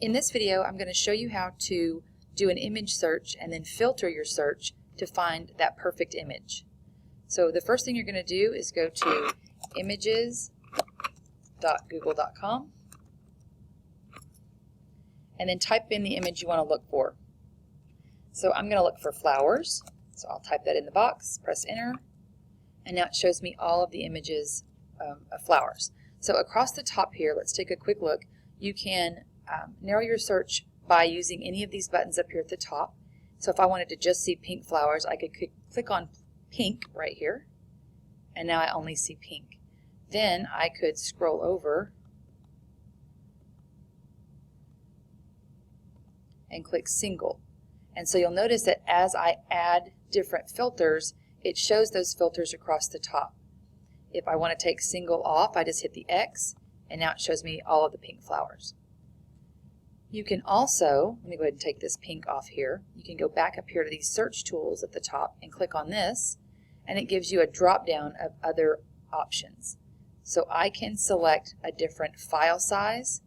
In this video, I'm going to show you how to do an image search and then filter your search to find that perfect image. So the first thing you're going to do is go to images.google.com and then type in the image you want to look for. So I'm going to look for flowers, so I'll type that in the box, press enter, and now it shows me all of the images of flowers. So across the top here, let's take a quick look. You can narrow your search by using any of these buttons up here at the top. So if I wanted to just see pink flowers, I could click on pink right here, and now I only see pink. Then I could scroll over and click single. And so you'll notice that as I add different filters, it shows those filters across the top. If I want to take single off, I just hit the X, and now it shows me all of the pink flowers. You can also, let me go ahead and take this pink off here, you can go back up here to these search tools at the top and click on this, and it gives you a drop down of other options. So I can select a different file size.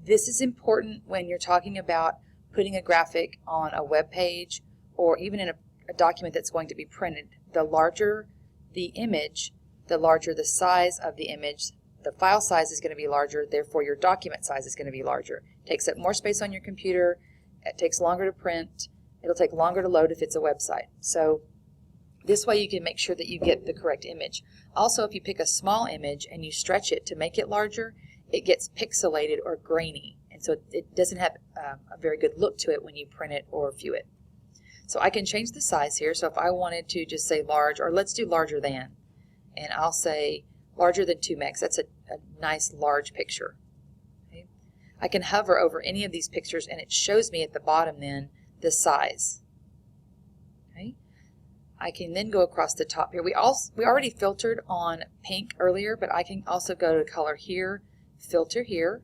This is important when you're talking about putting a graphic on a web page or even in a document that's going to be printed. The larger the image, the larger the size of the image. The file size is going to be larger, therefore your document size is going to be larger. It takes up more space on your computer, it takes longer to print, it'll take longer to load if it's a website. So this way you can make sure that you get the correct image. Also, if you pick a small image and you stretch it to make it larger, it gets pixelated or grainy, and so it doesn't have a very good look to it when you print it or view it. So I can change the size here. So if I wanted to just say large, or let's do larger than, and I'll say larger than 2 megs. That's a nice large picture. Okay. I can hover over any of these pictures and it shows me at the bottom then the size. Okay. I can then go across the top here. We already filtered on pink earlier, but I can also go to color here, filter here,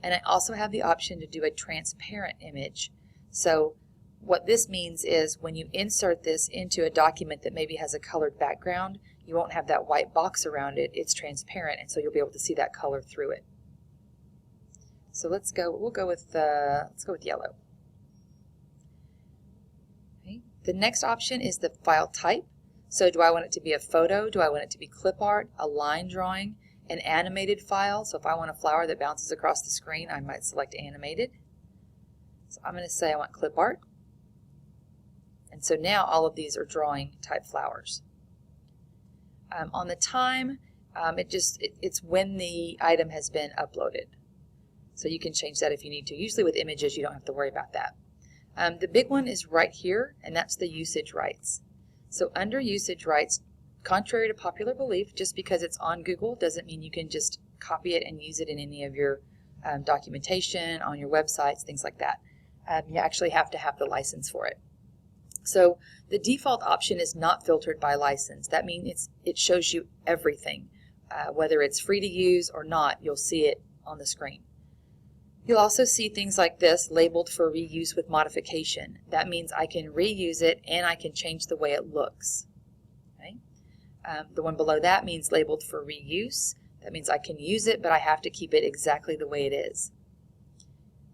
and I also have the option to do a transparent image. So what this means is when you insert this into a document that maybe has a colored background, you won't have that white box around it. It's transparent, and so you'll be able to see that color through it. So let's go with yellow. Okay. The next option is the file type. So do I want it to be a photo? Do I want it to be clip art, a line drawing, an animated file? So if I want a flower that bounces across the screen, I might select animated. So I'm going to say I want clip art. And so now all of these are drawing type flowers. On the time, it's when the item has been uploaded. So you can change that if you need to. Usually with images you don't have to worry about that. The big one is right here, and that's the usage rights. So under usage rights, contrary to popular belief, just because it's on Google doesn't mean you can just copy it and use it in any of your documentation, on your websites, things like that. You actually have to have the license for it. So the default option is not filtered by license. That means it shows you everything. Whether it's free to use or not, you'll see it on the screen. You'll also see things like this labeled for reuse with modification. That means I can reuse it and I can change the way it looks. Okay? The one below that means labeled for reuse. That means I can use it, but I have to keep it exactly the way it is.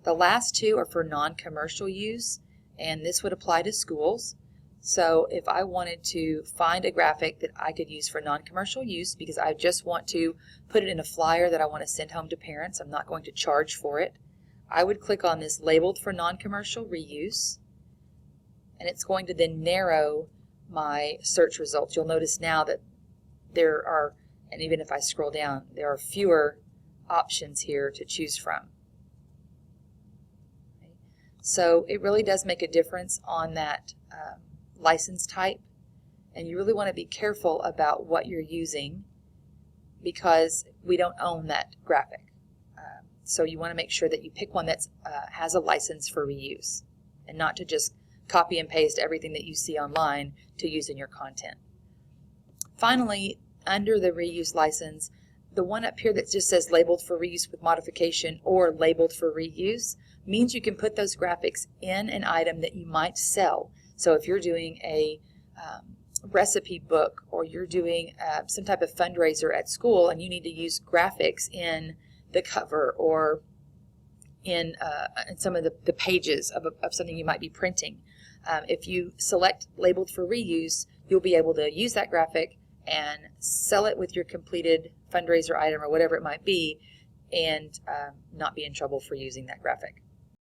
The last two are for non-commercial use, and this would apply to schools. So if I wanted to find a graphic that I could use for non-commercial use because I just want to put it in a flyer that I want to send home to parents, I'm not going to charge for it, I would click on this labeled for non-commercial reuse, and it's going to then narrow my search results. You'll notice now that there are, and even if I scroll down, there are fewer options here to choose from. So it really does make a difference on that license type, and you really want to be careful about what you're using because we don't own that graphic. So you want to make sure that you pick one that has a license for reuse and not to just copy and paste everything that you see online to use in your content. Finally, under the reuse license, the one up here that just says labeled for reuse with modification or labeled for reuse means you can put those graphics in an item that you might sell. So if you're doing a recipe book or you're doing some type of fundraiser at school and you need to use graphics in the cover or in some of the pages of something you might be printing. If you select labeled for reuse, you'll be able to use that graphic and sell it with your completed fundraiser item or whatever it might be, and not be in trouble for using that graphic.